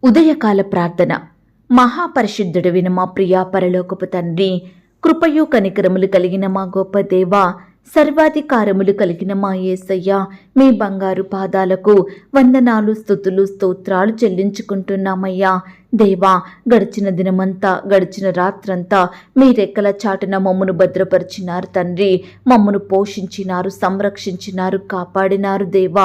ఉదయకాల ప్రార్థన. మహాపరిశుద్ధుడైన మా ప్రియా పరలోకపు తండ్రి, కృపయు కనికరములు కలిగిన మా గొప్ప దేవా, సర్వాధికారములు కలిగిన మా యేసయ్య, మీ బంగారు పాదాలకు వందనాలు, స్తుతులు, స్తోత్రాలు చెల్లించుకుంటున్నామయ్యా. దేవా, గడిచిన దినమంతా, గడిచిన రాత్రంతా మీ రెక్కల చాటున మమ్మను భద్రపరిచినారు తండ్రి. మమ్మను పోషించినారు, సంరక్షించినారు, కాపాడినారు దేవా.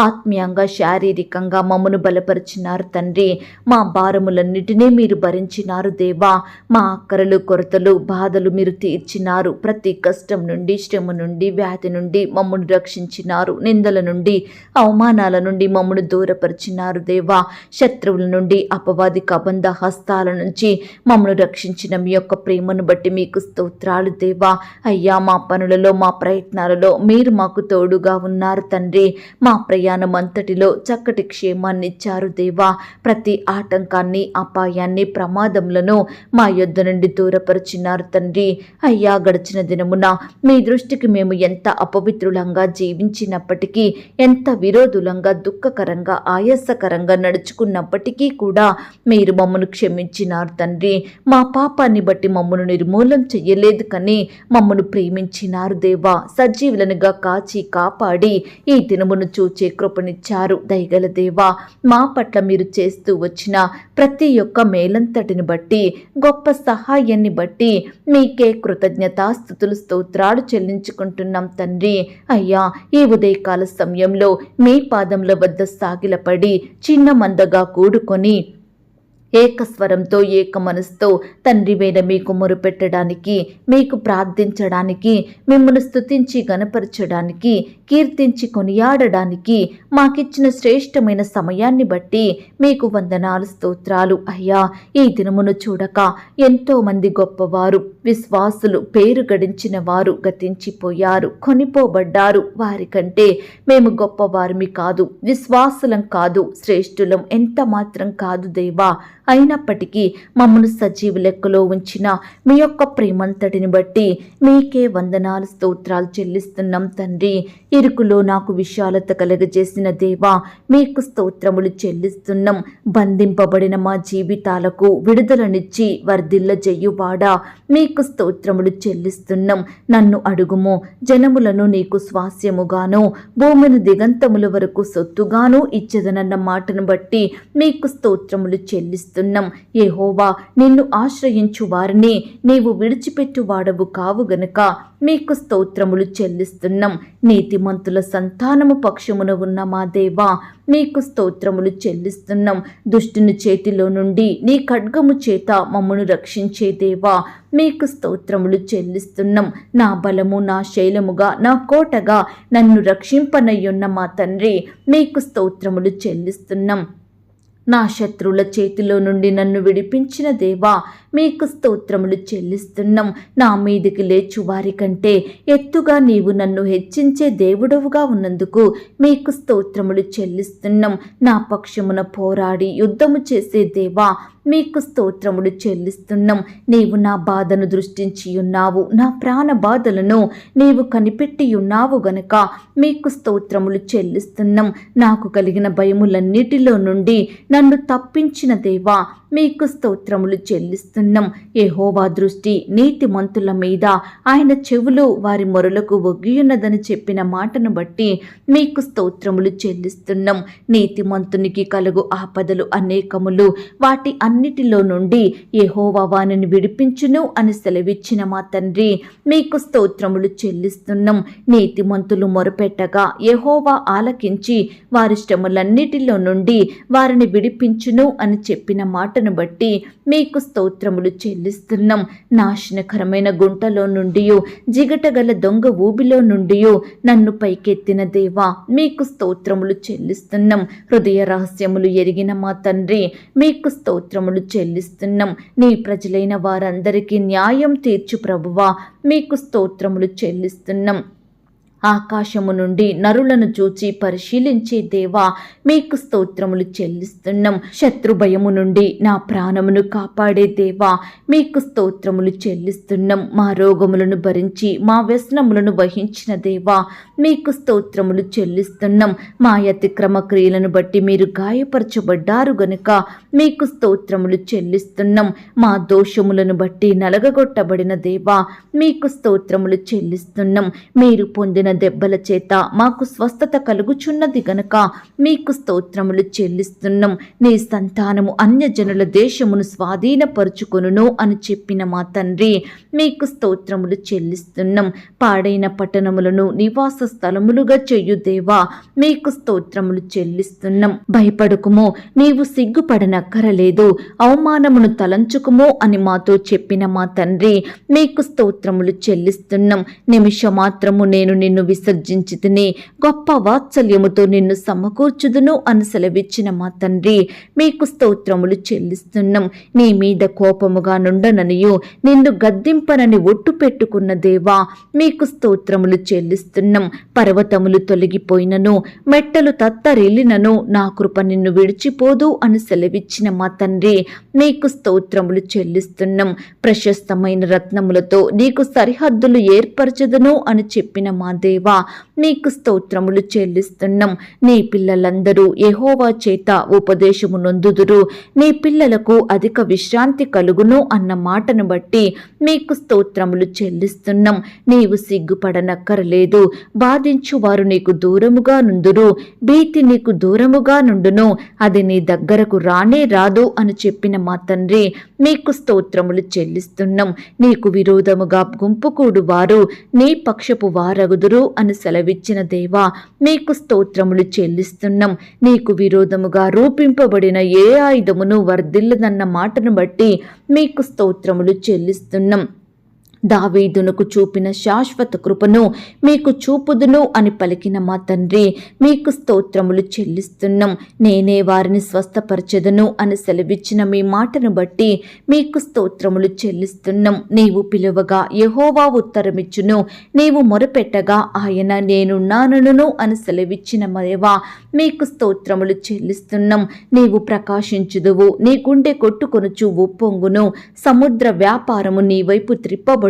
ఆత్మీయంగా, శారీరకంగా మమ్మను బలపరిచినారు తండ్రి. మా భారములన్నిటినీ మీరు భరించినారు దేవా. మా అక్కరలు, కొరతలు, బాధలు మీరు తీర్చినారు. ప్రతి కష్టం నుండి, శ్రమ నుండి, వ్యాధి నుండి మమ్మను రక్షించినారు. నిందల నుండి, అవమానాల నుండి మమ్మను దూరపరిచినారు దేవా. శత్రువుల నుండి, అపవాది కబంధ హస్తాల నుంచి మమ్మను రక్షించిన మీ యొక్క ప్రేమను బట్టి మీకు స్తోత్రాలు దేవా. అయ్యా, మా పనులలో, మా ప్రయత్నాలలో మీరు మాకు తోడుగా ఉన్నారు తండ్రి. మా ప్రయాణం అంతటిలో చక్కటి క్షేమాన్ని ఇచ్చారు దేవా. ప్రతి ఆటంకాన్ని, అపాయాన్ని, ప్రమాదములను మా యొద్ద నుండి దూరపరిచినారు తండ్రి. అయ్యా, గడిచిన దినమున మీ దృష్టికి మేము ఎంత అపవిత్రులంగా జీవించినప్పటికీ, ఎంత విరోధులంగా, దుఃఖకరంగా, ఆయాసకరంగా నడుచుకున్నప్పటికీ కూడా మీరు మమ్మను క్షమించినారు తండ్రి. మా పాపాన్ని బట్టి మమ్మను నిర్మూలం చెయ్యలేదు కానీ మమ్మను ప్రేమించినారు దేవా. సజీవులనుగా కాచి కాపాడి ఈ దినమును చూచే కృపనిచ్చారు దయగల దేవా. మా పట్ల మీరు చేస్తూ వచ్చిన ప్రతి ఒక్క మేలంతటిని బట్టి, గొప్ప సహాయాన్ని బట్టి మీకే కృతజ్ఞతాస్తుతులు, స్తోత్రాలు చెల్లించుకుంటున్నాం తండ్రి. అయ్యా, ఈ ఉదయకాల సమయంలో మీ పాదముల వద్ద సాగిలపడి చిన్న మందగా కూడుకొని ఏకస్వరంతో, ఏక మనసుతో తండ్రివైన మీకు మొరుపెట్టడానికి, మీకు ప్రార్థించడానికి, మిమ్మల్ని స్తుతించి గణపరచడానికి, కీర్తించి కొనియాడడానికి మాకిచ్చిన శ్రేష్టమైన సమయాన్ని బట్టి మీకు వందనాలు, స్తోత్రాలు. అయ్యా, ఈ దినమును చూడక ఎంతో మంది గొప్పవారు, విశ్వాసులు, పేరు గడించిన వారు గతించిపోయారు, కొనిపోబడ్డారు. వారికంటే మేము గొప్పవారిమి కాదు, విశ్వాసులం కాదు, శ్రేష్ఠులం ఎంత మాత్రం కాదు దేవా. అయినప్పటికీ మమ్మను సజీవ లెక్కలో ఉంచిన మీ యొక్క ప్రేమంతటిని బట్టి మీకే వందనాలు, స్తోత్రాలు చెల్లిస్తున్నాం తండ్రి. ఇరుకులో నాకు విశాలత కలగజేసిన దేవా, మీకు స్తోత్రములు చెల్లిస్తున్నాం. బంధింపబడిన మా జీవితాలకు విడుదలనిచ్చి వర్ధిల్ల జెయ్యువాడా, మీకు స్తోత్రములు చెల్లిస్తున్నాం. నన్ను అడుగుము, జనములను నీకు స్వాస్యముగాను, భూమిని దిగంతముల వరకు సొత్తుగాను ఇచ్చెదనన్న మాటను బట్టి మీకు స్తోత్రములు చెల్లిస్తున్నాం. యెహోవా, నిన్ను ఆశ్రయించు వారిని నీవు విడిచిపెట్టు వాడవు కావు గనుక మీకు స్తోత్రములు చెల్లిస్తున్నాం. నీతిమంతుల సంతానము పక్షమున ఉన్న మా దేవా, మీకు స్తోత్రములు చెల్లిస్తున్నాం. దుష్టుని చేతిలో నుండి నీ ఖడ్గము చేత మమ్మను రక్షించే దేవా, మీకు స్తోత్రములు చెల్లిస్తున్నాం. నా బలము, నా శైలముగా, నా కోటగా నన్ను రక్షింపనయ్యున్న మా తండ్రి, మీకు స్తోత్రములు చెల్లిస్తున్నాం. నా శత్రువుల చేతిలో నుండి నన్ను విడిపించిన దేవా, మీకు స్తోత్రములు చెల్లిస్తున్నాం. నా మీదికి లేచు వారి కంటే ఎత్తుగా నీవు నన్ను హెచ్చించే దేవుడవుగా ఉన్నందుకు మీకు స్తోత్రములు చెల్లిస్తున్నాం. నా పక్షమున పోరాడి యుద్ధము చేసే దేవా, మీకు స్తోత్రములు చెల్లిస్తున్నాం. నీవు నా బాధను దృష్టించి ఉన్నావు, నా ప్రాణ బాధలను నీవు కనిపెట్టి ఉన్నావు గనుక మీకు స్తోత్రములు చెల్లిస్తున్నాం. నాకు కలిగిన భయములన్నిటిలో నుండి నన్ను తప్పించిన దేవా, మీకు స్తోత్రములు చెల్లిస్తున్నాం. యెహోవా దృష్టి నీతిమంతుల మీద, ఆయన చెవులు వారి మొరలకు ఒగ్గియున్నదని చెప్పిన మాటను బట్టి మీకు స్తోత్రములు చెల్లిస్తున్నాం. నీతిమంతునికి కలుగు ఆపదలు అనేకములు, వాటి అన్నిటిలో నుండి యెహోవా వానిని విడిపించును అని సెలవిచ్చిన మా తండ్రి, మీకు స్తోత్రములు చెల్లిస్తున్నాం. నీతిమంతులు మొరపెట్టగా యెహోవా ఆలకించి వారి శ్రమలన్నిటిలో నుండి వారిని విడిపించును అని చెప్పిన మాటను బట్టి మీకు స్తోత్రములు చెల్లిస్తున్నాం. నాశనకరమైన గుంటలో నుండి, జిగటగల దొంగ ఊబిలో నుండి నన్ను పైకెత్తిన దేవా, మీకు స్తోత్రములు చెల్లిస్తున్నాం. హృదయ రహస్యములు ఎరిగిన మా తండ్రి, మీకు స్తోత్రములు చెల్లిస్తున్నాం. నీ ప్రజలైన వారందరికీ న్యాయం తీర్చు ప్రభువా, మీకు స్తోత్రములు చెల్లిస్తున్నాం. ఆకాశము నుండి నరులను చూచి పరిశీలించే దేవా మీకు స్తోత్రములు చెల్లిస్తున్నాం. శత్రు భయము నుండి నా ప్రాణమును కాపాడే దేవా మీకు స్తోత్రములు చెల్లిస్తున్నాం. మా రోగములను భరించి మా వ్యసనములను వహించిన దేవా మీకు స్తోత్రములు చెల్లిస్తున్నాం. మా అతిక్రమ క్రియలను బట్టి మీరు గాయపరచబడ్డారు గనుక మీకు స్తోత్రములు చెల్లిస్తున్నాం. మా దోషములను బట్టి నలగగొట్టబడిన దేవా మీకు స్తోత్రములు చెల్లిస్తున్నాం. మీరు పొందిన దెబ్బల చేత మాకు స్వస్థత కలుగుచున్నది గనుక మీకు స్తోత్రములు చెల్లిస్తున్నాం. నీ సంతానము అన్యజనుల దేశమును స్వాధీనపరుచుకొనును అని చెప్పిన మా తండ్రి మీకు స్తోత్రములు చెల్లిస్తున్నాం. పాడైన పట్టణములను నివాస స్థలములుగా చెయ్యు దేవా మీకు స్తోత్రములు చెల్లిస్తున్నాం. భయపడుకుమో, నీవు సిగ్గుపడనక్కరలేదు, అవమానమును తలంచుకుమో అని మాతో చెప్పిన మా తండ్రి మీకు స్తోత్రములు చెల్లిస్తున్నాం. నిమిష మాత్రము నేను నిన్ను విసర్జించి తిని గొప్ప వాత్సల్యముతో నిన్ను సమకూర్చుదును అని సెలవిచ్చిన మా తండ్రి మీకు స్తోత్రములు చెల్లిస్తున్నాం. నీ మీద కోపముగా నుండననియు నిన్ను గద్దింపనని ఒట్టు పెట్టుకున్న దేవా మీకు స్తోత్రములు చెల్లిస్తున్నాం. పర్వతములు తొలగిపోయినను, మెట్టలు తత్తరిల్లినను నా కృప నిన్ను విడిచిపోదు అని సెలవిచ్చిన మా తండ్రి మీకు స్తోత్రములు చెల్లిస్తున్నాం. ప్రశస్తమైన రత్నములతో నీకు సరిహద్దులు ఏర్పరచదును అని చెప్పిన మా దేవా నీకు స్తోత్రములు చెల్లిస్తున్నాం. నీ పిల్లలందరూ యెహోవా చేత ఉపదేశము నొందుదురు, నీ పిల్లలకు అధిక విశ్రాంతి కలుగును అన్న మాటను బట్టి మీకు స్తోత్రములు చెల్లిస్తున్నాం. నీవు సిగ్గుపడనక్కరలేదు, బాధించువారు నీకు దూరముగా నుందురు, భీతి నీకు దూరముగా నుండును, అది నీ దగ్గరకు రానే రాదు అని చెప్పిన మా తండ్రి మీకు స్తోత్రములు చెల్లిస్తున్నాం. నీకు విరోధముగా గుంపుకూడు వారు నీ పక్షపు వారగుదురు అని సెలవిచ్చిన దేవా మీకు స్తోత్రములు చెల్లిస్తున్నాం. నీకు విరోధముగా రూపింపబడిన ఏ ఆయుధమును వర్ధిల్లదన్న మాటను బట్టి మీకు స్తోత్రములు చెల్లిస్తున్నాం. దావీదునకు చూపిన శాశ్వత కృపను మీకు చూపుదును అని పలికిన మా తండ్రి మీకు స్తోత్రములు చెల్లిస్తున్నాం. నేనే వారిని స్వస్థపరచెదను అని సెలవిచ్చిన మీ మాటను బట్టి మీకు స్తోత్రములు చెల్లిస్తున్నాం. నీవు పిలువగా యెహోవా ఉత్తరమిచ్చును, నీవు మొరపెట్టగా ఆయన నేనున్నానను అని సెలవిచ్చిన దేవా మీకు స్తోత్రములు చెల్లిస్తున్నాం. నీవు ప్రకాశించుదువు, నీ గుండె కొట్టుకొనుచు ఉప్పొంగును, సముద్ర వ్యాపారము నీ వైపు త్రిప్పబడును,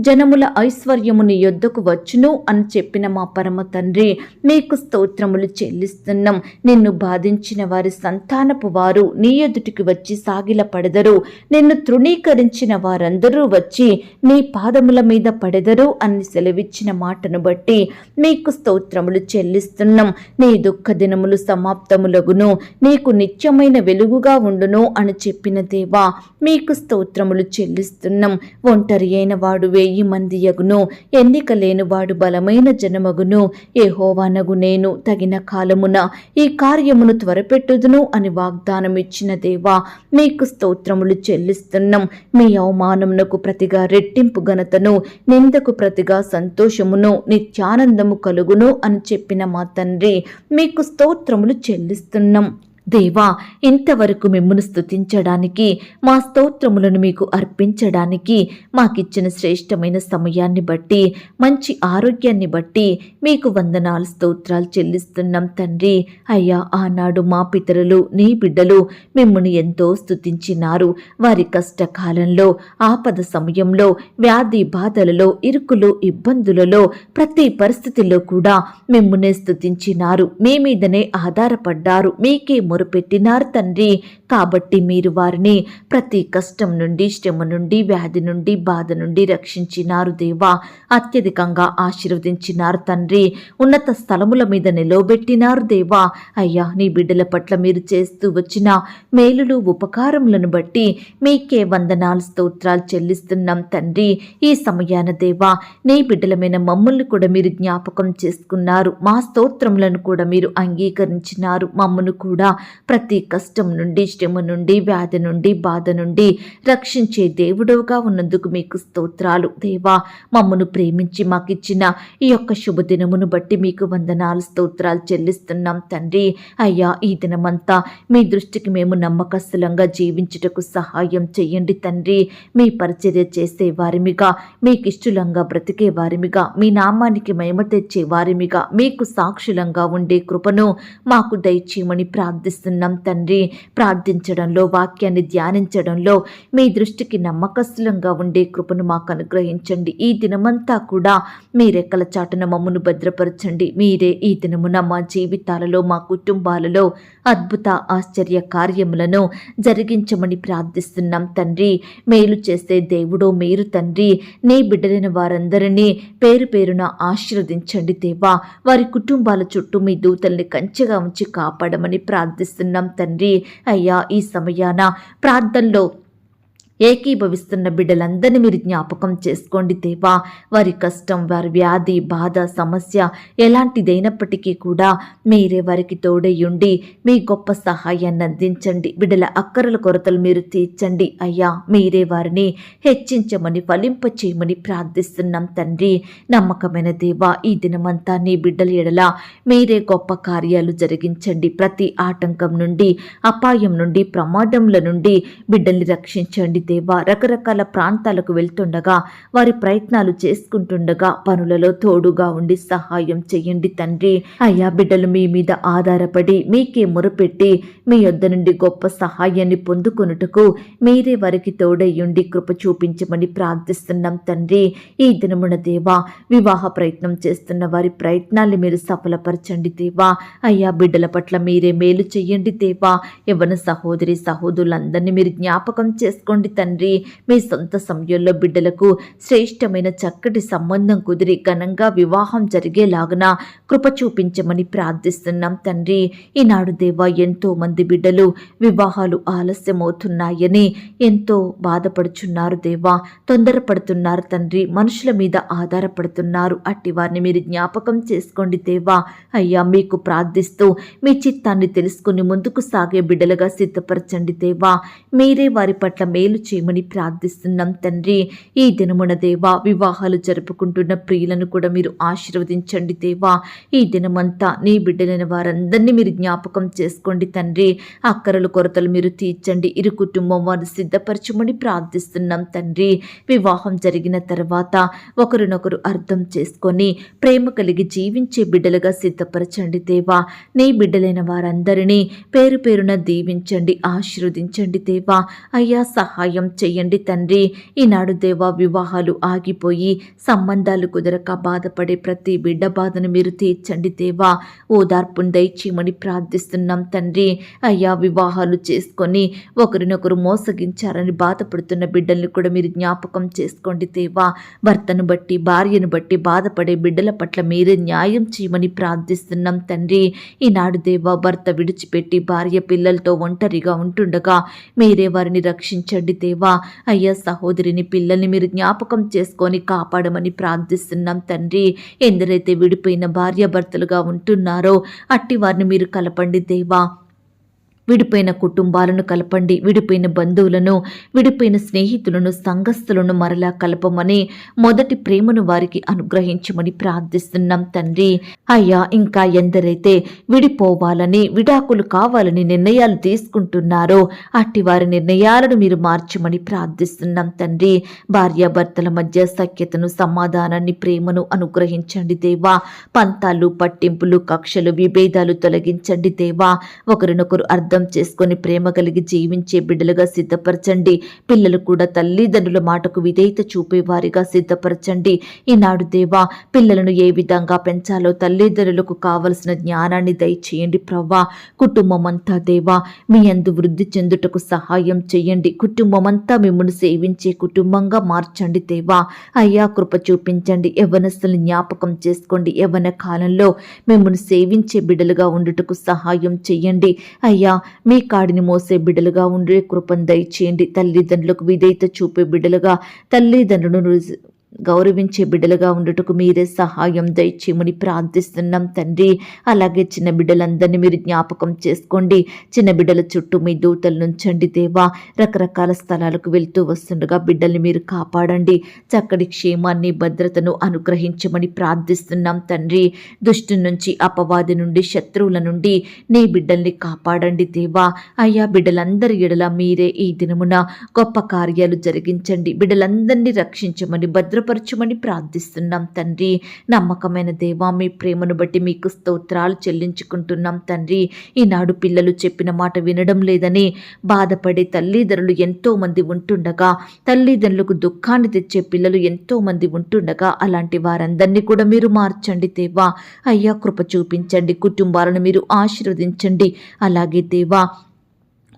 జనముల ఐశ్వర్యము నీ యొద్దకు వచ్చును అని చెప్పిన మా పరమ తండ్రి మీకు స్తోత్రములు చెల్లిస్తున్నాం. నిన్ను బాధించిన వారి సంతానపు వారు నీ ఎదుటికి వచ్చి సాగిలపడెదరు, నిన్ను తృణీకరించిన వారందరూ వచ్చి నీ పాదముల మీద పడెదరు అని సెలవిచ్చిన మాటను బట్టి మీకు స్తోత్రములు చెల్లిస్తున్నాం. నీ దుఃఖ దినములు సమాప్తములగును, నీకు నిత్యమైన వెలుగుగా ఉండును అని చెప్పిన దేవా మీకు స్తోత్రములు చెల్లిస్తున్నాం. ఒంటరి అయిన వాడు 1000 మంది యగును, ఎన్నిక లేని వాడు బలమైన జనమగును. యెహోవానగు నేను తగిన కాలమున ఈ కార్యమును త్వరపెట్టుదును అని వాగ్దానం ఇచ్చిన దేవా మీకు స్తోత్రములు చెల్లిస్తున్నాం. మీ అవమానమునకు ప్రతిగా రెట్టింపు ఘనతను, నిందకు ప్రతిగా సంతోషమును, నిత్యానందము కలుగును అని చెప్పిన మా తండ్రి మీకు స్తోత్రములు చెల్లిస్తున్నాం. దేవా ఇంతవరకు మిమ్మును స్తుతించడానికి, మా స్తోత్రములను మీకు అర్పించడానికి మాకిచ్చిన శ్రేష్టమైన సమయాన్ని బట్టి, మంచి ఆరోగ్యాన్ని బట్టి మీకు వందనాలు స్తోత్రాలు చెల్లిస్తున్నాం తండ్రి. అయ్యా ఆనాడు మా పితరులు నీ బిడ్డలు మిమ్మును ఎంతో స్తుతించినారు. వారి కష్టకాలంలో, ఆపద సమయంలో, వ్యాధి బాధలలో, ఇరుకులు ఇబ్బందులలో, ప్రతి పరిస్థితిలో కూడా మిమ్మునే స్తుతించినారు. మీ మీదనే ఆధారపడ్డారు, మీకే మొరపెట్టినారు తండ్రి. కాబట్టి మీరు వారిని ప్రతి కష్టం నుండి, శ్రమ నుండి, వ్యాధి నుండి, బాధ నుండి రక్షించినారు దేవా. అత్యధికంగా ఆశీర్వదించినారు తండ్రి. ఉన్నత స్థలముల మీద నిలవబెట్టినారు దేవా. అయ్యా నీ బిడ్డల పట్ల మీరు చేస్తూ వచ్చిన మేలులు ఉపకారములను బట్టి మీకే వందనాలు స్తోత్రాలు చెల్లిస్తున్నాం తండ్రి. ఈ సమయాన దేవా నీ బిడ్డలమైన మమ్మల్ని కూడా మీరు జ్ఞాపకం చేసుకున్నారు. మా స్తోత్రములను కూడా మీరు అంగీకరించినారు. మమ్మను కూడా ప్రతి కష్టం నుండి, శ్రమ నుండి, వ్యాధి నుండి, బాధ నుండి రక్షించే దేవుడవుగా ఉన్నందుకు మీకు స్తోత్రాలు దేవా. మమ్మను ప్రేమించి మాకిచ్చిన ఈ యొక్క శుభదినమును బట్టి మీకు వందనాలు, స్తోత్రాలు చెల్లిస్తున్నాం తండ్రి. అయ్యా, ఈ దినమంతా మీ దృష్టికి మేము నమ్మకస్తులంగా జీవించుటకు సహాయం చెయ్యండి తండ్రి. మీ పరిచర్య చేసే వారిమిగా, మీకిష్టులంగా బ్రతికే వారిమిగా, మీ నామానికి మహిమ తెచ్చే వారిమిగా, మీకు సాక్షులంగా ఉండే కృపను మాకు దయచేయమని ప్రార్థిస్తున్నాం తండ్రి. ప్రార్థించడంలో, వాక్యాన్ని ధ్యానించడంలో మీ దృష్టికి నమ్మకస్తులంగా ఉండే కృపను మాకు అనుగ్రహించండి. ఈ దినమంతా కూడా మీ రెక్కల చాటున మమ్మను భద్రపరచండి. మీరే ఈ దినమున మా జీవితాలలో, మా కుటుంబాలలో అద్భుత ఆశ్చర్య కార్యములను జరిగించమని ప్రార్థిస్తున్నాం తండ్రి. మేలు చేసే దేవుడో మీరు తండ్రి. నీ బిడ్డలైన వారందరినీ పేరు పేరున ఆశీర్వదించండి దేవా. వారి కుటుంబాల చుట్టూ మీ దూతల్ని కంచెగా ఉంచి కాపాడమని ప్రార్థిస్తున్నాం తండ్రి. అయ్యా, ఈ సమయాన ప్రార్థనలో ఏకీభవిస్తున్న బిడ్డలందరినీ మీరు జ్ఞాపకం చేసుకోండి దేవా. వారి కష్టం, వారి వ్యాధి, బాధ, సమస్య ఎలాంటిదైనప్పటికీ కూడా మీరే వారికి తోడయ్యుండి మీ గొప్ప సహాయాన్ని అందించండి. బిడ్డల అక్కరల కొరతలు మీరు తీర్చండి అయ్యా. మీరే వారిని హెచ్చించమని, ఫలింపచేయమని ప్రార్థిస్తున్నాం తండ్రి. నమ్మకమైన దేవా, ఈ దినమంతా నీ బిడ్డల ఎడల మీరే గొప్ప కార్యాలు జరిగించండి. ప్రతి ఆటంకం నుండి, అపాయం నుండి, ప్రమాదముల నుండి బిడ్డల్ని రక్షించండి దేవా. రకరకాల ప్రాంతాలకు వెళ్తుండగా, వారి ప్రయత్నాలు చేసుకుంటుండగా పనులలో తోడుగా ఉండి సహాయం చెయ్యండి తండ్రి. అయ్యా, బిడ్డలు మీ మీద ఆధారపడి మీకే మొరపెట్టి మీ యొద్ద నుండి గొప్ప సహాయాన్ని పొందుకొనుటకు మీరే వారికి తోడయ్యుండి కృప చూపించమని ప్రార్థిస్తున్నాం తండ్రి. ఈ దినమున దేవా, వివాహ ప్రయత్నం చేస్తున్న వారి ప్రయత్నాల్ని మీరు సఫలపరచండి దేవా. అయ్యా, బిడ్డల పట్ల మీరే మేలు చెయ్యండి దేవా. యవ్వన సహోదరి సహోదరులందరినీ మీరు జ్ఞాపకం చేసుకోండి తండ్రి. మీ సొంత సమయంలో బిడ్డలకు శ్రేష్టమైన చక్కటి సంబంధం కుదిరి ఘనంగా వివాహం జరిగేలాగున కృప చూపించమని ప్రార్థిస్తున్నాం తండ్రి. ఈనాడు దేవా, ఎంతో మంది బిడ్డలు వివాహాలు ఆలస్యమవుతున్నాయని ఎంతో బాధపడుచున్నారు దేవా. తొందరపడుతున్నారు తండ్రి. మనుషుల మీద ఆధారపడుతున్నారు. అట్టి వారిని మీరు జ్ఞాపకం చేసుకోండి దేవా. అయ్యా, మీకు ప్రార్థిస్తూ మీ చిత్తాన్ని తెలుసుకుని ముందుకు సాగే బిడ్డలుగా సిద్ధపరచండి దేవా. మీరే వారి పట్ల మేలు చేయమని ప్రార్థిస్తున్నాం తండ్రి. ఈ దినమున దేవా, వివాహాలు జరుపుకుంటున్న ప్రియులను కూడా మీరు ఆశీర్వదించండి దేవా. ఈ దినమంతా నీ బిడ్డలైన వారందరినీ మీరు జ్ఞాపకం చేసుకోండి తండ్రి. అక్కరలు కొరతలు మీరు తీర్చండి. ఇరు కుటుంబం వారు సిద్ధపరచమని ప్రార్థిస్తున్నాం తండ్రి. వివాహం జరిగిన తర్వాత ఒకరినొకరు అర్థం చేసుకొని ప్రేమ కలిగి జీవించే బిడ్డలుగా సిద్ధపరచండి దేవా. నీ బిడ్డలైన వారందరినీ పేరు పేరున దీవించండి, ఆశీర్వదించండి దేవా. అయ్యా, సహాయం చెయ్యండి తండ్రి. ఈనాడు దేవా, వివాహాలు ఆగిపోయి సంబంధాలు కుదరక బాధపడే ప్రతి బిడ్డ బాధను మీరు తీర్చండి దేవా. ఓదార్పును దయచేయమని ప్రార్థిస్తున్నాం తండ్రి. అయ్యా, వివాహాలు చేసుకొని ఒకరినొకరు మోసగించారని బాధపడుతున్న బిడ్డల్ని కూడా మీరు జ్ఞాపకం చేసుకోండి దేవా. భర్తను బట్టి, భార్యను బట్టి బాధపడే బిడ్డల పట్ల మీరే న్యాయం చేయమని ప్రార్థిస్తున్నాం తండ్రి. ఈనాడు దేవా, భర్త విడిచిపెట్టి భార్య పిల్లలతో ఒంటరిగా ఉంటుండగా మీరే వారిని రక్షించండి దేవా. అయ్యా, సహోదరిని, పిల్లల్ని మీరు జ్ఞాపకం చేసుకొని కాపాడమని ప్రార్థిస్తున్నాం తండ్రి. ఎందరైతే విడిపోయిన భార్యాభర్తలుగా ఉంటున్నారో అట్టి వారిని మీరు కలపండి దేవా. విడిపోయిన కుటుంబాలను కలపండి. విడిపోయిన బంధువులను, విడిపోయిన స్నేహితులను, సంఘస్థులను మరలా కలపమని, మొదటి ప్రేమను వారికి అనుగ్రహించమని ప్రార్థిస్తున్నాం తండ్రి. అయ్యా, ఇంకా ఎందరైతే విడిపోవాలని, విడాకులు కావాలని నిర్ణయాలు తీసుకుంటున్నారో అట్టి వారి నిర్ణయాలను మీరు మార్చమని ప్రార్థిస్తున్నాం తండ్రి. భార్యాభర్తల మధ్య సఖ్యతను, సమాధానాన్ని, ప్రేమను అనుగ్రహించండి దేవా. పంతాలు, పట్టింపులు, కక్షలు, విభేదాలు తొలగించండి దేవా. ఒకరినొకరు అర్థం చేసుకొని ప్రేమ కలిగి జీవించే బిడ్డలుగా సిద్ధపరచండి. పిల్లలు కూడా తల్లిదండ్రుల మాటకు విధేయత చూపేవారిగా సిద్ధపరచండి. ఈనాడు దేవా, పిల్లలను ఏ విధంగా పెంచాలో తల్లిదండ్రులకు కావలసిన జ్ఞానాన్ని దయచేయండి ప్రవ్వా. కుటుంబం అంతా దేవా మీ యందు వృద్ధి చెందుటకు సహాయం చేయండి. కుటుంబం అంతా మిమ్మల్ని సేవించే కుటుంబంగా మార్చండి దేవా. అయ్యా, కృప చూపించండి. యవ్వనస్తుల్ని జ్ఞాపకం చేసుకోండి. యవ్వన కాలంలో మిమ్మల్ని సేవించే బిడ్డలుగా ఉండుటకు సహాయం చేయండి. అయ్యా, మీ కాడిని మోసే బిడ్డలుగా ఉండే కృపను దయచేయండి. తల్లిదండ్రులకు విధేయత చూపే బిడ్డలుగా, తల్లిదండ్రులను గౌరవించే బిడ్డలుగా ఉండుటకు మీరే సహాయం దయచేయమని ప్రార్థిస్తున్నాం తండ్రి. అలాగే చిన్న బిడ్డలందరినీ మీరు జ్ఞాపకం చేసుకోండి. చిన్న బిడ్డల చుట్టూ మీ దూతలు నుంచండి దేవా. రకరకాల స్థలాలకు వెళ్తూ వస్తుండగా బిడ్డల్ని మీరు కాపాడండి. చక్కటి క్షేమాన్ని భద్రతను అనుగ్రహించమని ప్రార్థిస్తున్నాం తండ్రి. దుష్టు నుంచి, అపవాది నుండి, శత్రువుల నుండి నీ బిడ్డల్ని కాపాడండి దేవా. అయ్యా, బిడ్డలందరి ఎడల మీరే ఈ దినమున గొప్ప కార్యాలు జరిగించండి. బిడ్డలందరినీ రక్షించమని, భద్రపరచమని ప్రార్థిస్తున్నాం తండ్రి. నమ్మకమైన దేవా, మీ ప్రేమను బట్టి మీకు స్తోత్రాలు చెల్లించుకుంటున్నాం తండ్రి. ఈనాడు పిల్లలు చెప్పిన మాట వినడం లేదని బాధపడే తల్లిదండ్రులు ఎంతో మంది ఉంటుండగా, తల్లిదండ్రులకు దుఃఖాన్ని తెచ్చే పిల్లలు ఎంతో మంది ఉంటుండగా, అలాంటి వారందరినీ కూడా మీరు మార్చండి దేవా. అయ్యా, కృప చూపించండి. కుటుంబాలను మీరు ఆశీర్వదించండి. అలాగే దేవా,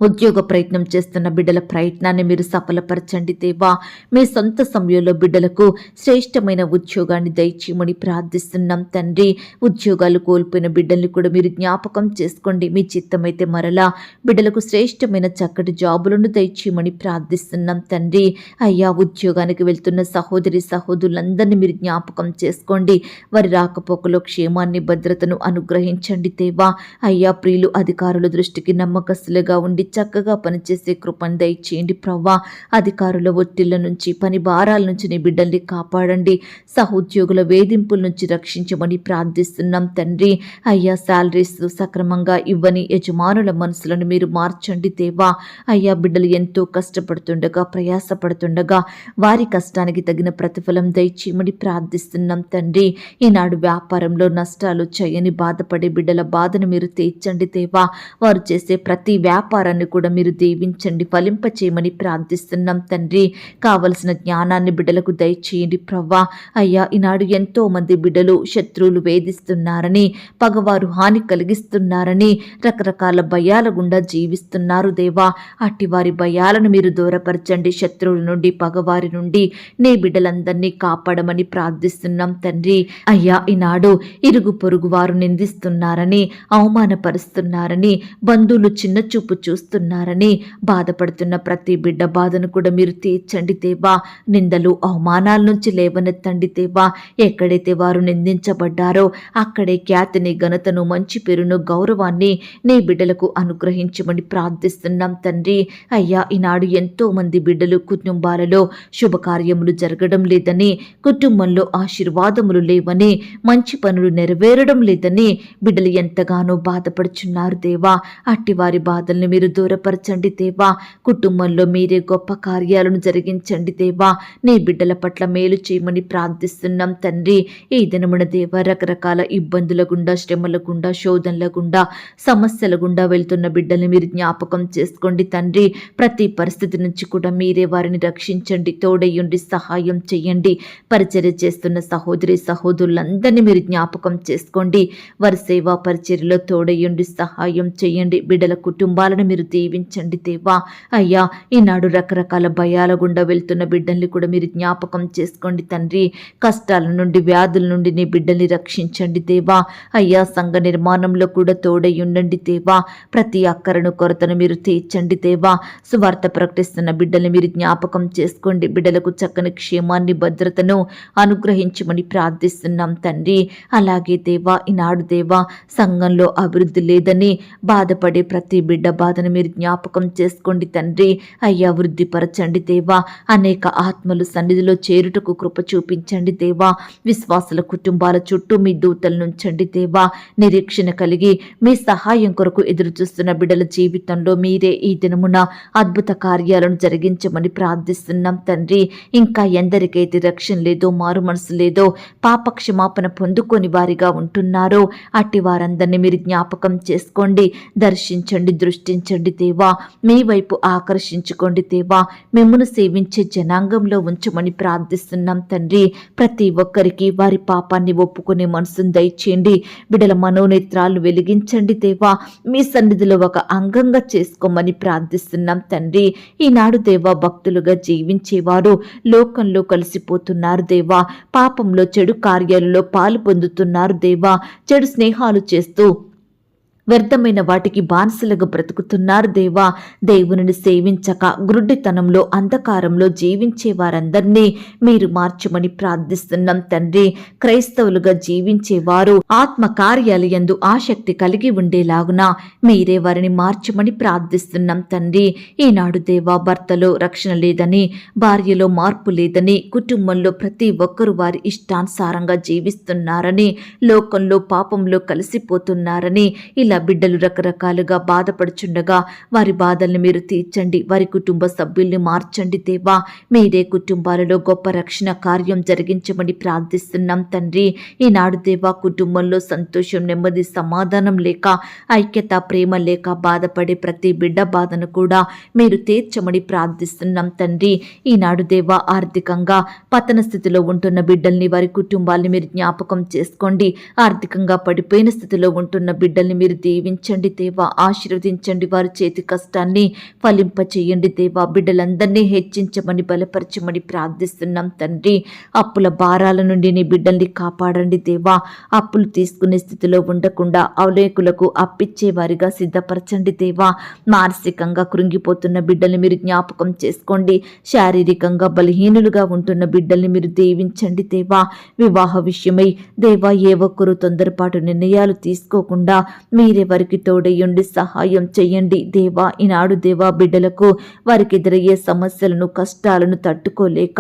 ఉద్యోగ ప్రయత్నం చేస్తున్న బిడ్డల ప్రయత్నాన్ని మీరు సఫలపరచండి దేవా. మీ సొంత సమయంలో బిడ్డలకు శ్రేష్టమైన ఉద్యోగాన్ని దయచేయమని ప్రార్థిస్తున్నాం తండ్రి. ఉద్యోగాలు కోల్పోయిన బిడ్డల్ని కూడా మీరు జ్ఞాపకం చేసుకోండి. మీ చిత్తమైతే మరలా బిడ్డలకు శ్రేష్టమైన చక్కటి జాబులను దయచేయమని ప్రార్థిస్తున్నాం తండ్రి. అయ్యా, ఉద్యోగానికి వెళ్తున్న సహోదరి సహోదరులందరినీ మీరు జ్ఞాపకం చేసుకోండి. వారి రాకపోకలో క్షేమాన్ని, భద్రతను అనుగ్రహించండి దేవా. అయ్యా, ప్రియులు అధికారుల దృష్టికి నమ్మకస్తులుగా ఉండి చక్కగా పనిచేసే కృపను దయచేయండి ప్రవ్వా. అధికారుల ఒత్తిళ్ల నుంచి, పని భారాల నుంచి నీ బిడ్డల్ని కాపాడండి. సహోద్యోగుల వేధింపుల నుంచి రక్షించమని ప్రార్థిస్తున్నాం తండ్రి. అయ్యా, శాలరీస్ సక్రమంగా ఇవ్వని యజమానుల మనసులను మీరు మార్చండి దేవా. అయ్యా, బిడ్డలు ఎంతో కష్టపడుతుండగా, ప్రయాసపడుతుండగా వారి కష్టానికి తగిన ప్రతిఫలం దయచేయమని ప్రార్థిస్తున్నాం తండ్రి. ఈనాడు వ్యాపారంలో నష్టాలు చేయని బాధపడే బిడ్డల బాధను మీరు తీర్చండి దేవా. వారు చేసే ప్రతి వ్యాపారాన్ని కూడా మీరు దీవించండి, ఫలింపచేయమని ప్రార్థిస్తున్నాం తండ్రి. కావలసిన జ్ఞానాన్ని బిడ్డలకు దయచేయండి ప్రవ్వా. అయ్యా, ఈనాడు ఎంతో మంది బిడ్డలు శత్రువులు వేధిస్తున్నారని, పగవారు హాని కలిగిస్తున్నారని రకరకాల భయాల గుండా జీవిస్తున్నారు దేవా. అట్టి వారి భయాలను మీరు దూరపరచండి. శత్రువుల నుండి, పగవారి నుండి నీ బిడ్డలందరినీ కాపాడమని ప్రార్థిస్తున్నాం తండ్రి. అయ్యా, ఈనాడు ఇరుగు పొరుగు వారు నిందిస్తున్నారని, అవమానపరుస్తున్నారని, బంధువులు చిన్న చూపు చూస్తున్నారని బాధపడుతున్న ప్రతి బిడ్డ బాధను కూడా మీరు తీర్చండి దేవా. నిందలు, అవమానాల నుంచి లేవనెత్తండి దేవా. ఎక్కడైతే వారు నిందించబడ్డారో అక్కడే ఖ్యాతిని, ఘనతను, మంచి పేరును, గౌరవాన్ని నీ బిడ్డలకు అనుగ్రహించమని ప్రార్థిస్తున్నాం తండ్రి. అయ్యా, ఈనాడు ఎంతో మంది బిడ్డలు కుటుంబాలలో శుభకార్యములు జరగడం లేదని, కుటుంబంలో ఆశీర్వాదములు లేవని, మంచి పనులు నెరవేరడం లేదని బిడ్డలు ఎంతగానో బాధపడుచున్నారు దేవా. అట్టి వారి బాధల్ని మీరు దూరపరచండి దేవా. కుటుంబంలో మీరే గొప్ప కార్యాలను జరిగించండి దేవా. నీ బిడ్డల పట్ల మేలు చేయమని ప్రార్థిస్తున్నాం తండ్రి. ఈ దినమున దేవా, రకరకాల ఇబ్బందుల గుండా, శ్రమల గుండా, శోధనల గుండా, సమస్యల గుండా వెళ్తున్న బిడ్డల్ని మీరు జ్ఞాపకం చేసుకోండి తండ్రి. ప్రతి పరిస్థితి నుంచి కూడా మీరే వారిని రక్షించండి, తోడయ్యుండి సహాయం చేయండి. పరిచర్య చేస్తున్న సహోదరి సహోదరులందరినీ మీరు జ్ఞాపకం చేసుకోండి. వారి సేవా పరిచర్యలో తోడయ్యుండి సహాయం చేయండి. బిడ్డల కుటుంబాలను మీరు దీవించండి దేవా. అయ్యా, ఈనాడు రకరకాల భయాల గుండా వెళ్తున్న బిడ్డల్ని కూడా మీరు జ్ఞాపకం చేసుకోండి తండ్రి. కష్టాల నుండి, వ్యాధుల నుండి నీ బిడ్డల్ని రక్షించండి దేవా. అయ్యా, సంఘ నిర్మాణంలో కూడా తోడై ఉండండి దేవా. ప్రతి అక్కరను, కొరతను మీరు తీర్చండి దేవా. సువార్త ప్రకటిస్తున్న బిడ్డల్ని మీరు జ్ఞాపకం చేసుకోండి. బిడ్డలకు చక్కని క్షేమాన్ని, భద్రతను అనుగ్రహించమని ప్రార్థిస్తున్నాం తండ్రి. అలాగే దేవా, ఈనాడు దేవా, సంఘంలో అభివృద్ధి లేదని బాధపడే ప్రతి బిడ్డ బాధను మీరు జ్ఞాపకం చేసుకోండి తండ్రి. అయ్యా, వృద్ధిపరచండి దేవా. అనేక ఆత్మలు సన్నిధిలో చేరుటకు కృప చూపించండి దేవా. విశ్వాసుల కుటుంబాల చుట్టూ మీ దూతలు నుంచండి దేవా. నిరీక్షణ కలిగి మీ సహాయం కొరకు ఎదురు చూస్తున్న బిడ్డల జీవితంలో మీరే ఈ దినమున అద్భుత కార్యాలను జరిగించమని ప్రార్థిస్తున్నాం తండ్రి. ఇంకా ఎందరికైతే రక్షణ లేదో, మారు మనసు లేదో, పాప క్షమాపణ పొందుకొని వారిగా ఉంటున్నారో అట్టి వారందరినీ మీరు జ్ఞాపకం చేసుకోండి, దర్శించండి, దృష్టించండి దేవా. మీ వైపు ఆకర్షించుకోండి దేవా. మిమ్మును సేవించే జనాంగంలో ఉంచమని ప్రార్థిస్తున్నాం తండ్రి. ప్రతి ఒక్కరికి వారి పాపాన్ని ఒప్పుకునే మనసును దయచేయండి. బిడ్డల మనోనేత్రాలు వెలిగించండి దేవా. మీ సన్నిధిలో ఒక అంగంగా చేసుకోమని ప్రార్థిస్తున్నాం తండ్రి. ఈనాడు దేవా, భక్తులుగా జీవించేవారు లోకంలో కలిసిపోతున్నారు దేవా. పాపంలో, చెడు కార్యాలలో పాలు పొందుతున్నారు దేవా. చెడు స్నేహాలు చేస్తూ వ్యర్థమైన వాటికి బానిసలుగా బ్రతుకుతున్నారు దేవా. దేవునిని సేవించక గ్రుడ్డితనంలో అంధకారంలో జీవించే వారందరినీ మీరు మార్చమని ప్రార్థిస్తున్నాం తండ్రి. క్రైస్తవులుగా జీవించేవారు ఆత్మ కార్యాలయందు ఆసక్తి కలిగి ఉండేలాగున మీరే వారిని మార్చమని ప్రార్థిస్తున్నాం తండ్రి. ఈనాడు దేవా, భర్తలో రక్షణ లేదని, భార్యలో మార్పు లేదని, కుటుంబంలో ప్రతి ఒక్కరూ వారి ఇష్టానుసారంగా జీవిస్తున్నారని, లోకంలో పాపంలో కలిసిపోతున్నారని, ఇలా బిడ్డలు రకరకాలుగా బాధపడుచుండగా వారి బాధల్ని మీరు తీర్చండి. వారి కుటుంబ సభ్యుల్ని మార్చండి దేవా. మీరే కుటుంబాలలో గొప్ప రక్షణ కార్యం జరిగించమని ప్రార్థిస్తున్నాం తండ్రి. ఈనాడు దేవా, కుటుంబంలో సంతోషం, నెమ్మది, సమాధానం లేక, ఐక్యత, ప్రేమ లేక బాధపడే ప్రతి బిడ్డ బాధను కూడా మీరు తీర్చమని ప్రార్థిస్తున్నాం తండ్రి. ఈనాడు దేవా, ఆర్థికంగా పతన స్థితిలో ఉంటున్న బిడ్డల్ని, వారి కుటుంబాల్ని మీరు జ్ఞాపకం చేసుకోండి. ఆర్థికంగా పడిపోయిన స్థితిలో ఉంటున్న బిడ్డల్ని మీరు దీవించండి దేవా. ఆశీర్వదించండి. వారి చేతి కష్టాన్ని ఫలింప చేయండి దేవా. బిడ్డలందరినీ హెచ్చించమని, బలపరచమని ప్రార్థిస్తున్నాం తండ్రి. అప్పుల భారాల నుండి నీ బిడ్డల్ని కాపాడండి దేవా. అప్పులు తీసుకునే స్థితిలో ఉండకుండా అవలేకులకు అప్పిచ్చే వారిగా సిద్ధపరచండి దేవా. మానసికంగా కృంగిపోతున్న బిడ్డల్ని మీరు జ్ఞాపకం చేసుకోండి. శారీరకంగా బలహీనులుగా ఉంటున్న బిడ్డల్ని మీరు దీవించండి దేవా. వివాహ విషయమై దేవా, ఏ ఒక్కరూ తొందరపాటు నిర్ణయాలు తీసుకోకుండా మీరే వారికి తోడయ్యుండి సహాయం చెయ్యండి దేవా. ఈనాడు దేవా, బిడ్డలకు వారికి ఎదురయ్యే సమస్యలను, కష్టాలను తట్టుకోలేక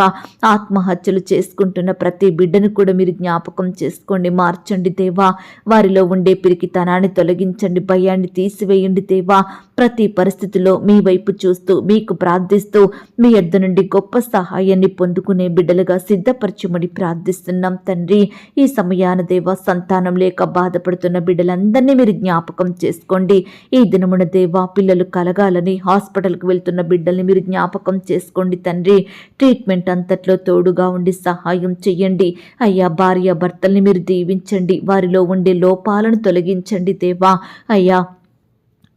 ఆత్మహత్యలు చేసుకుంటున్న ప్రతి బిడ్డను కూడా మీరు జ్ఞాపకం చేసుకోండి. మార్చండి దేవా. వారిలో ఉండే పిరికితనాన్ని తొలగించండి, భయాన్ని తీసివేయండి దేవా. ప్రతి పరిస్థితిలో మీ వైపు చూస్తూ, మీకు ప్రార్థిస్తూ, మీ యొద్ద నుండి గొప్ప సహాయాన్ని పొందుకునే బిడ్డలుగా సిద్ధపరచమని ప్రార్థిస్తున్నాం తండ్రి. ఈ సమయాన దేవా, సంతానం లేక బాధపడుతున్న బిడ్డలందరినీ మీరు జ్ఞాపకం చేసుకోండి. ఈ దినమున దేవా, పిల్లలు కలగాలని హాస్పిటల్కి వెళ్తున్న బిడ్డల్ని మీరు జ్ఞాపకం చేసుకోండి తండ్రి. ట్రీట్మెంట్ అంతట్లో తోడుగా ఉండి సహాయం చెయ్యండి అయ్యా. భార్య భర్తల్ని మీరు దీవించండి. వారిలో ఉండే లోపాలను తొలగించండి దేవా. అయ్యా,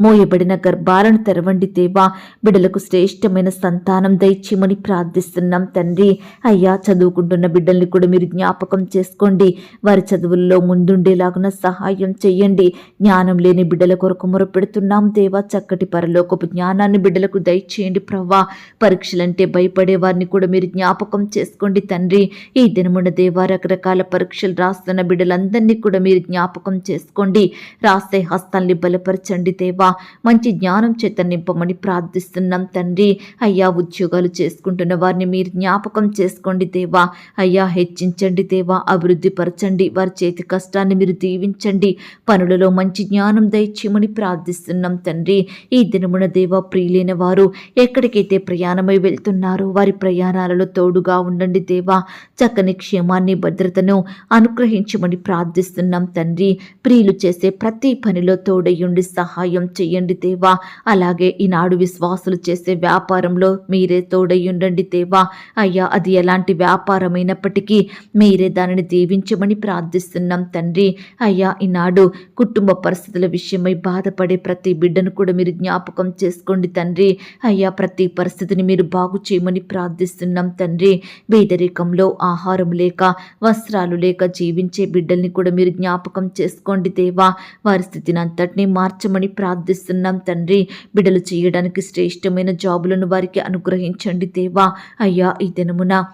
మోయబడిన గర్భాలను తెరవండి దేవా. బిడ్డలకు శ్రేష్టమైన సంతానం దయచేయమని ప్రార్థిస్తున్నాం తండ్రి. అయ్యా, చదువుకుంటున్న బిడ్డల్ని కూడా మీరు జ్ఞాపకం చేసుకోండి. వారి చదువుల్లో ముందుండేలాగున సహాయం చెయ్యండి. జ్ఞానం లేని బిడ్డల కొరకు మొరపెడుతున్నాం దేవా. చక్కటి పరలోకపు జ్ఞానాన్ని బిడ్డలకు దయచేయండి ప్రవ్వా. పరీక్షలంటే భయపడే వారిని కూడా మీరు జ్ఞాపకం చేసుకోండి తండ్రి. ఈ దినమున దేవా, రకరకాల పరీక్షలు రాస్తున్న బిడ్డలందరినీ కూడా మీరు జ్ఞాపకం చేసుకోండి. రాసే హస్తాల్ని బలపరచండి దేవా. మంచి జ్ఞానం చేత నింపమని ప్రార్థిస్తున్నాం తండ్రి. అయ్యా, ఉద్యోగాలు చేసుకుంటున్న వారిని మీరు జ్ఞాపకం చేసుకోండి దేవా. అయ్యా, హెచ్చించండి దేవా. అభివృద్ధి పరచండి. వారి చేతి కష్టాన్ని మీరు దీవించండి. పనులలో మంచి జ్ఞానం దయచేయమని ప్రార్థిస్తున్నాం తండ్రి. ఈ దినమున దేవా, ప్రియులైన వారు ఎక్కడికైతే ప్రయాణమై వెళ్తున్నారో వారి ప్రయాణాలలో తోడుగా ఉండండి దేవా. చక్కని క్షేమాన్ని, భద్రతను అనుగ్రహించమని ప్రార్థిస్తున్నాం తండ్రి. ప్రియులు చేసే ప్రతి పనిలో తోడయ్యుండి సహాయం చెయ్యండి దేవా. అలాగే ఈనాడు విశ్వాసులు చేసే వ్యాపారంలో మీరే తోడయ్యుండండి దేవా. అయ్యా, అది ఎలాంటి వ్యాపారమైనప్పటికీ మీరే దానిని దీవించమని ప్రార్థిస్తున్నాం తండ్రి. అయ్యా, ఈనాడు కుటుంబ పరిస్థితుల విషయమై బాధపడే ప్రతి బిడ్డను కూడా మీరు జ్ఞాపకం చేసుకోండి తండ్రి. అయ్యా, ప్రతి పరిస్థితిని మీరు బాగు చేయమని ప్రార్థిస్తున్నాం తండ్రి. పేదరికంలో ఆహారం లేక, వస్త్రాలు లేక జీవించే బిడ్డల్ని కూడా మీరు జ్ఞాపకం చేసుకోండి దేవా. వారి స్థితిని అంతటినీ మార్చమని ప్రార్థిస్తున్నాం తండ్రి. బిడ్డలు చేయడానికి శ్రేష్టమైన జాబులను వారికి అనుగ్రహించండి దేవా. అయ్యా, ఈ దినమున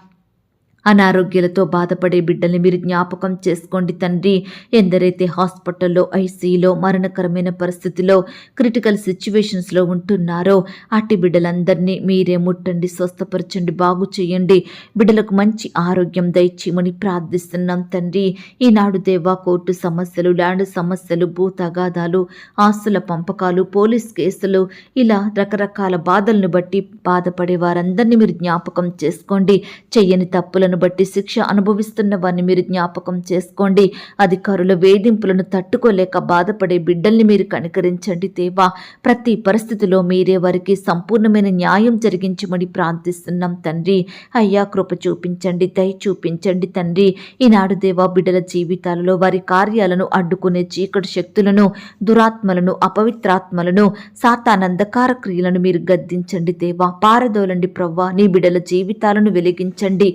అనారోగ్యాలతో బాధపడే బిడ్డల్ని మీరు జ్ఞాపకం చేసుకోండి తండ్రి. ఎందరైతే హాస్పిటల్లో, ఐసీలో, మరణకరమైన పరిస్థితిలో, క్రిటికల్ సిచ్యువేషన్స్లో ఉంటున్నారో అట్టి బిడ్డలందరినీ మీరే ముట్టండి, స్వస్థపరచండి, బాగు చేయండి. బిడ్డలకు మంచి ఆరోగ్యం దయచేయమని ప్రార్థిస్తున్నాం తండ్రి. ఈనాడు దేవా, కోర్టు సమస్యలు, ల్యాండ్ సమస్యలు, భూ తగాదాలు, ఆస్తుల పంపకాలు, పోలీస్ కేసులు, ఇలా రకరకాల బాధలను బట్టి బాధపడే వారందరినీ మీరు జ్ఞాపకం చేసుకోండి. చెయ్యని తప్పులను బట్టి శిక్ష అనుభవిస్తున్న వారిని మీరు జ్ఞాపకం చేసుకోండి. అధికారుల వేధింపులను తట్టుకోలేక బాధపడే బిడ్డల్ని మీరు కనికరించండి దేవా. ప్రతి పరిస్థితిలో మీరే వారికి సంపూర్ణమైన న్యాయం జరిగించమని ప్రార్థిస్తున్నాం తండ్రి. అయ్యా, కృప చూపించండి, దయ చూపించండి తండ్రి. ఈనాడు దేవా, బిడ్డల జీవితాలలో వారి కార్యాలను అడ్డుకునే చీకటి శక్తులను, దురాత్మలను, అపవిత్రాత్మలను, సాతానంధకార క్రియలను మీరు గద్దించండి దేవా. పారదోలండి ప్రవ్వా. నీ బిడ్డల జీవితాలను వెలిగించండి.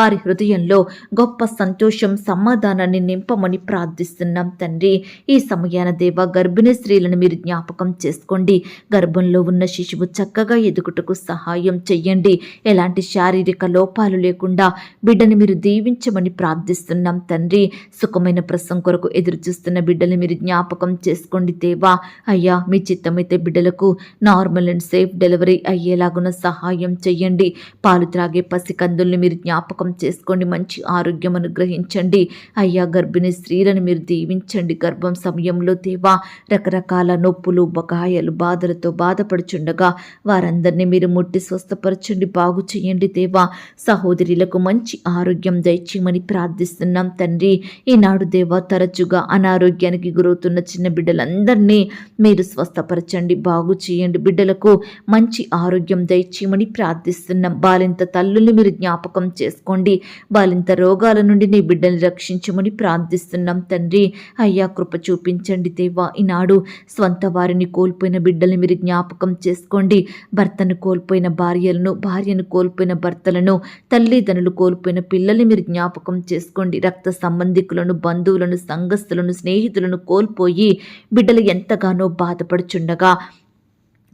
వారి హృదయంలో గొప్ప సంతోషం సమాధానాన్ని నింపమని ప్రార్థిస్తున్నాం తండ్రి. ఈ సమయాన దేవా గర్భిణీ స్త్రీలను మీరు జ్ఞాపకం చేసుకోండి. గర్భంలో ఉన్న శిశువు చక్కగా ఎదుగుటకు సహాయం చెయ్యండి. ఎలాంటి శారీరక లోపాలు లేకుండా బిడ్డని మీరు దీవించమని ప్రార్థిస్తున్నాం తండ్రి. సుఖమైన ప్రసవం కొరకు ఎదురు చూస్తున్న బిడ్డలు మీరు జ్ఞాపకం చేసుకోండి దేవా. అయ్యా మీ చిత్తమైతే బిడ్డలకు నార్మల్ అండ్ సేఫ్ డెలివరీ అయ్యేలాగున సహాయం చెయ్యండి. పాలు త్రాగే పసికందుల్ని మీరు జ్ఞాపకం చేసుకోండి. మంచి ఆరోగ్యం అనుగ్రహించండి. అయ్యా గర్భిణీ స్త్రీలను మీరు దీవించండి. గర్భం సమయంలో దేవా రకరకాల నొప్పులు బకాయలు బాధలతో బాధపడుచుండగా వారందరినీ మీరు ముట్టి స్వస్థపరచండి, బాగు చేయండి దేవా. సహోదరులకు మంచి ఆరోగ్యం దయచేయమని ప్రార్థిస్తున్నాం తండ్రి. ఈనాడు దేవా తరచుగా అనారోగ్యానికి గురవుతున్న చిన్న బిడ్డలందరినీ మీరు స్వస్థపరచండి, బాగు చేయండి. బిడ్డలకు మంచి ఆరోగ్యం దయచేయమని ప్రార్థిస్తున్నాం. బాలింత తల్లుల్ని మీరు జ్ఞాపకం చేసుకోండి. బాలింత రోగాల నుండి నీ బిడ్డల్ని రక్షించమని ప్రార్థిస్తున్నాం తండ్రి. అయ్యా కృప చూపించండి దేవా. ఈనాడు స్వంత వారిని కోల్పోయిన బిడ్డల్ని మీరు జ్ఞాపకం చేసుకోండి. భర్తను కోల్పోయిన భార్యలను, భార్యను కోల్పోయిన భర్తలను, తల్లిదండ్రులు కోల్పోయిన పిల్లల్ని మీరు జ్ఞాపకం చేసుకోండి. రక్త సంబంధికులను, బంధువులను, సంఘస్థులను, స్నేహితులను కోల్పోయి బిడ్డలు ఎంతగానో బాధపడుచుండగా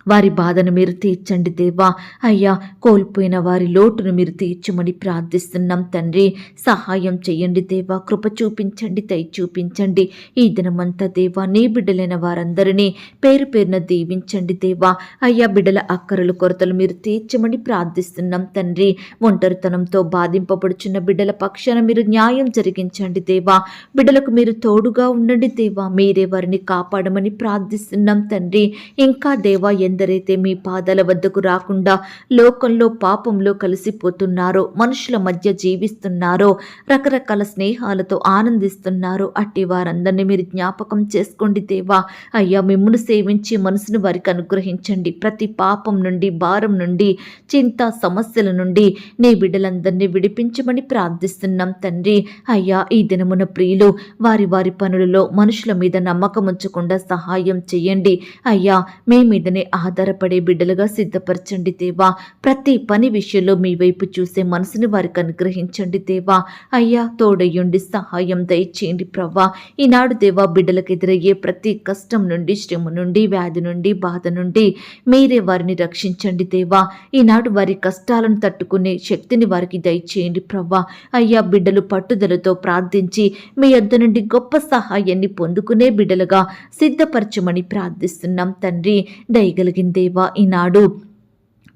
వారి బాధను మీరు తీర్చండి దేవా. అయ్యా కోల్పోయిన వారి లోటును మీరు తీర్చమని ప్రార్థిస్తున్నాం తండ్రి. సహాయం చేయండి దేవా. కృప చూపించండి, దయ చూపించండి. ఈ దినమంతా దేవా నీ బిడ్డలైన వారందరినీ పేరు పేరున దీవించండి దేవా. అయ్యా బిడ్డల అక్కరలు కొరతలు మీరు తీర్చమని ప్రార్థిస్తున్నాం తండ్రి. ఒంటరితనంతో బాధింపబడుచున్న బిడ్డల పక్షాన మీరు న్యాయం జరిగించండి దేవా. బిడ్డలకు మీరు తోడుగా ఉండండి దేవా. మీరే వారిని కాపాడమని ప్రార్థిస్తున్నాం తండ్రి. ఇంకా దేవా ఎందరైతే మీ పాదాల వద్దకు రాకుండా లోకంలో పాపంలో కలిసిపోతున్నారో, మనుషుల మధ్య జీవిస్తున్నారో, రకరకాల స్నేహాలతో ఆనందిస్తున్నారో అట్టి వారందరినీ మీరు జ్ఞాపకం చేసుకోండి దేవా. అయ్యా మిమ్మును సేవించి మనసును వారికి అనుగ్రహించండి. ప్రతి పాపం నుండి, భారం నుండి, చింత సమస్యల నుండి నీ బిడ్డలందరినీ విడిపించమని ప్రార్థిస్తున్నాం తండ్రి. అయ్యా ఈ దినమున ప్రియులు వారి వారి పనులలో మనుషుల మీద నమ్మకం ఉంచకుండా సహాయం చేయండి. అయ్యా మీ మీదనే ఆధారపడే బిడ్డలుగా సిద్ధపరచండి దేవా. ప్రతి పని విషయంలో మీ వైపు చూసే మనసుని వారికి అనుగ్రహించండి దేవా. అయ్యా తోడయ్యుండి సహాయం దయచేయండి ప్రవ్వా. ఈనాడు దేవా బిడ్డలకు ఎదురయ్యే ప్రతి కష్టం నుండి, శ్రమ నుండి, వ్యాధి నుండి, బాధ నుండి మీరే వారిని రక్షించండి దేవా. ఈనాడు వారి కష్టాలను తట్టుకునే శక్తిని వారికి దయచేయండి ప్రవ్వా. అయ్యా బిడ్డలు పట్టుదలతో ప్రార్థించి మీ యొద్ద నుండి గొప్ప సహాయాన్ని పొందుకునే బిడ్డలుగా సిద్ధపరచమని ప్రార్థిస్తున్నాం తండ్రి. దయగలిగిన దేవా ఈనాడు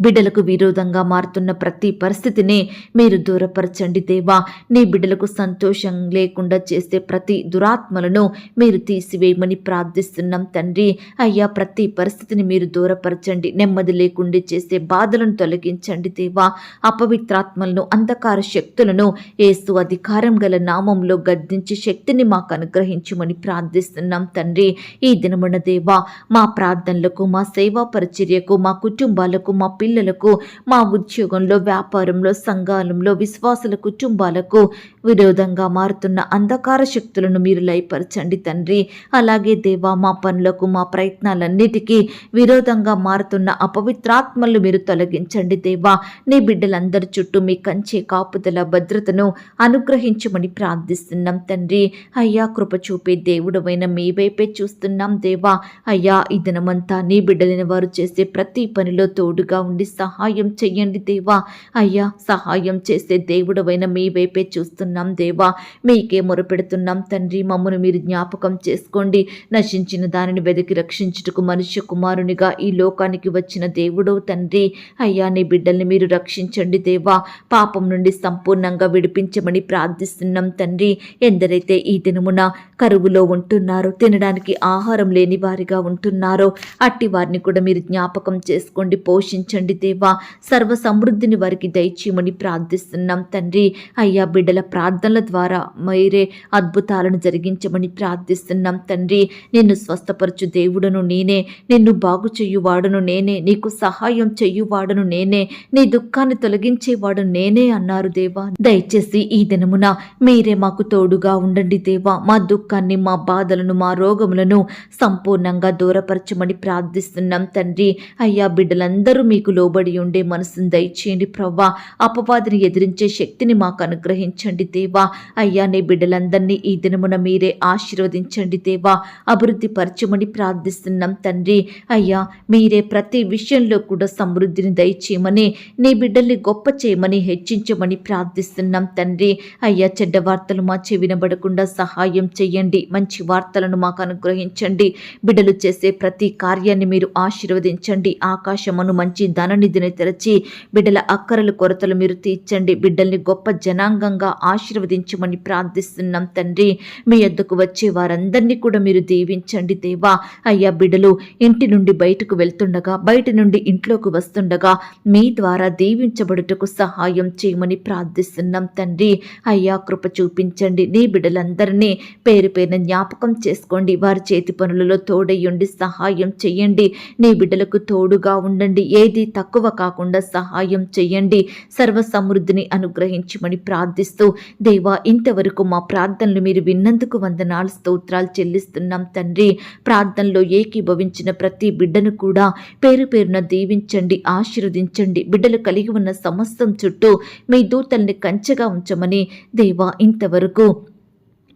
బిడ్డలకు విరోధంగా మారుతున్న ప్రతి పరిస్థితిని మీరు దూరపరచండి దేవా. నీ బిడ్డలకు సంతోషం లేకుండా చేసే ప్రతి దురాత్మలను మీరు తీసివేయమని ప్రార్థిస్తున్నాం తండ్రి. అయ్యా ప్రతి పరిస్థితిని మీరు దూరపరచండి. నెమ్మది లేకుండా చేసే బాధలను తొలగించండి దేవా. అపవిత్రాత్మలను, అంధకార శక్తులను యేసు అధికారం గల నామంలో గద్దించి శక్తిని మాకు అనుగ్రహించమని ప్రార్థిస్తున్నాం తండ్రి. ఈ దినమున దేవా మా ప్రార్థనలకు, మా సేవా పరిచర్యకు, మా కుటుంబాలకు, మా పిల్లలకు, మా ఉద్యోగంలో, వ్యాపారంలో, సంఘాలంలో విశ్వాసుల కుటుంబాలకు విరోధంగా మారుతున్న అంధకార శక్తులను మీరు లయపరచండి తండ్రి. అలాగే దేవా మా పనులకు, మా ప్రయత్నాలన్నిటికీ విరోధంగా మారుతున్న అపవిత్రాత్మలు మీరు తొలగించండి దేవా. నీ బిడ్డలందరి చుట్టూ మీ కంచె కాపుదల భద్రతను అనుగ్రహించమని ప్రార్థిస్తున్నాం తండ్రి. అయ్యా కృప చూపే దేవుడవైన మీ వైపే చూస్తున్నాం దేవా. అయ్యా ఈ దినమంతా నీ బిడ్డలైన వారు చేసే ప్రతి పనిలో తోడుగా ఉండి సహాయం చెయ్యండి దేవా. అయ్యా సహాయం చేసే దేవుడవైన మీ వైపే చూస్తున్నాం దేవా. మీకే మొరపెడుతున్నాం తండ్రి. మమ్మను మీరు జ్ఞాపకం చేసుకోండి. నశించిన దానిని వెతికి రక్షించుటకు మనుష్య కుమారునిగా ఈ లోకానికి వచ్చిన దేవుడవు తండ్రి. అయ్యా నీ బిడ్డల్ని మీరు రక్షించండి దేవా. పాపం నుండి సంపూర్ణంగా విడిపించమని ప్రార్థిస్తున్నాం తండ్రి. ఎందరైతే ఈ దినమున కరువులో ఉంటున్నారో, తినడానికి ఆహారం లేని వారిగా ఉంటున్నారో అట్టి వారిని కూడా మీరు జ్ఞాపకం చేసుకోండి, పోషించండి దేవా. సర్వ సమృద్ధిని వారికి దయచేయమని ప్రార్థిస్తున్నాం తండ్రి. అయ్యా బిడ్డల ప్రార్థనల ద్వారా మీరే అద్భుతాలను జరిగించమని ప్రార్థిస్తున్నాం తండ్రి. నిన్ను స్వస్థపరచు దేవుడను నేనే, నిన్ను బాగు చెయ్యువాడను నేనే, నీకు సహాయం చెయ్యువాడను నేనే, నీ దుఃఖాన్ని తొలగించేవాడు నేనే అన్నారు దేవా. దయచేసి ఈ దినమున మీరే మాకు తోడుగా ఉండండి దేవా. మా దుఃఖాన్ని, మా బాధలను, మా రోగములను సంపూర్ణంగా దూరపరచమని ప్రార్థిస్తున్నాం తండ్రి. అయ్యా బిడ్డలందరూ మీకు లోబడి ఉండే మనసును దయచేయండి ప్రవ్వా. అపవాదిని ఎదిరించే శక్తిని మాకు అనుగ్రహించండి దేవా. అయ్యా, నీ బిడ్డలందరినీ ఈ దినమున మీరే ఆశీర్వదించండి దేవా. అభివృద్ధి పరచమని ప్రార్థిస్తున్నాం తండ్రి. అయ్యా, మీరే ప్రతి విషయంలో కూడా సమృద్ధిని దయచేయమని, నీ బిడ్డల్ని గొప్ప చేయమని, హెచ్చించమని ప్రార్థిస్తున్నాం తండ్రి. అయ్యా, చెడ్డ వార్తలు మా చెవినబడకుండా సహాయం చేయండి. మంచి వార్తలను మాకు అనుగ్రహించండి. బిడ్డలు చేసే ప్రతి కార్యాన్ని మీరు ఆశీర్వదించండి. ఆకాశమును మంచి ధననిధిని తెరచి బిడ్డల అక్కరలు కొరతలు మీరు తీర్చండి. బిడ్డల్ని గొప్ప జనాంగంగా ఆశీర్వదించమని ప్రార్థిస్తున్నాం తండ్రి. మీ యొద్దకు వచ్చే వారందరినీ కూడా మీరు దీవించండి దేవా. అయ్యా, బిడ్డలు ఇంటి నుండి బయటకు వెళ్తుండగా, బయట నుండి ఇంట్లోకి వస్తుండగా మీ ద్వారా దీవించబడుటకు సహాయం చేయమని ప్రార్థిస్తున్నాం తండ్రి. అయ్యా, కృప చూపించండి. నీ బిడ్డలందరినీ పేరు పేరున జ్ఞాపకం చేసుకోండి. వారి చేతి పనులలో తోడయ్యుండి సహాయం చెయ్యండి. నీ బిడ్డలకు తోడుగా ఉండండి. ఏది తక్కువ కాకుండా సహాయం చెయ్యండి. సర్వ సమృద్ధిని అనుగ్రహించమని ప్రార్థిస్తూ దేవా, ఇంతవరకు మా ప్రార్థనలు మీరు విన్నందుకు వందనాలు స్తోత్రాలు చెల్లిస్తున్నాం తండ్రి. ప్రార్థనలో ఏకీభవించిన ప్రతి బిడ్డను కూడా పేరు పేరున దీవించండి, ఆశీర్వదించండి. బిడ్డలు కలిగి ఉన్న సమస్తం చుట్టూ మీ దూతల్ని కంచెగా ఉంచమని దేవా, ఇంతవరకు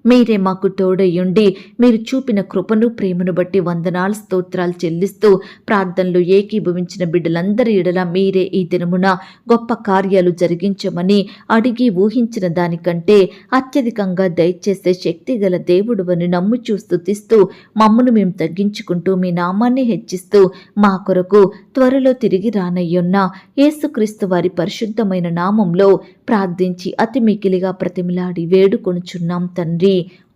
మీరే మాకు తోడయ్యుండి మీరు చూపిన కృపను ప్రేమను బట్టి వందనాలు స్తోత్రాలు చెల్లిస్తూ ప్రార్థనలు ఏకీభవించిన బిడ్డలందరి ఎడల మీరే ఈ దినమున గొప్ప కార్యాలు జరిగించమని, అడిగి ఊహించిన దానికంటే అత్యధికంగా దయచేసే శక్తి గల దేవుడువని నమ్ముచూ స్తుతిస్తూ మమ్మను మేము తగ్గించుకుంటూ మీ నామాన్ని హెచ్చిస్తూ మా కొరకు త్వరలో తిరిగి రానయ్యున్న యేసుక్రీస్తు వారి పరిశుద్ధమైన నామంలో ప్రార్థించి అతి మికిలిగా ప్రతిమిలాడి వేడుకొనుచున్నాం తండ్రి.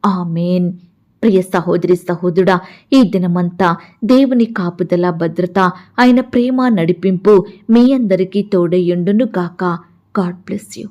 ఆమేన్. ప్రియ సహోదరి సహోదరుడా, ఈ దినమంతా దేవుని కాపుదల, భద్రత, ఆయన ప్రేమ నడిపింపు మీ అందరికీ తోడయ్యుండును గాక. God bless you.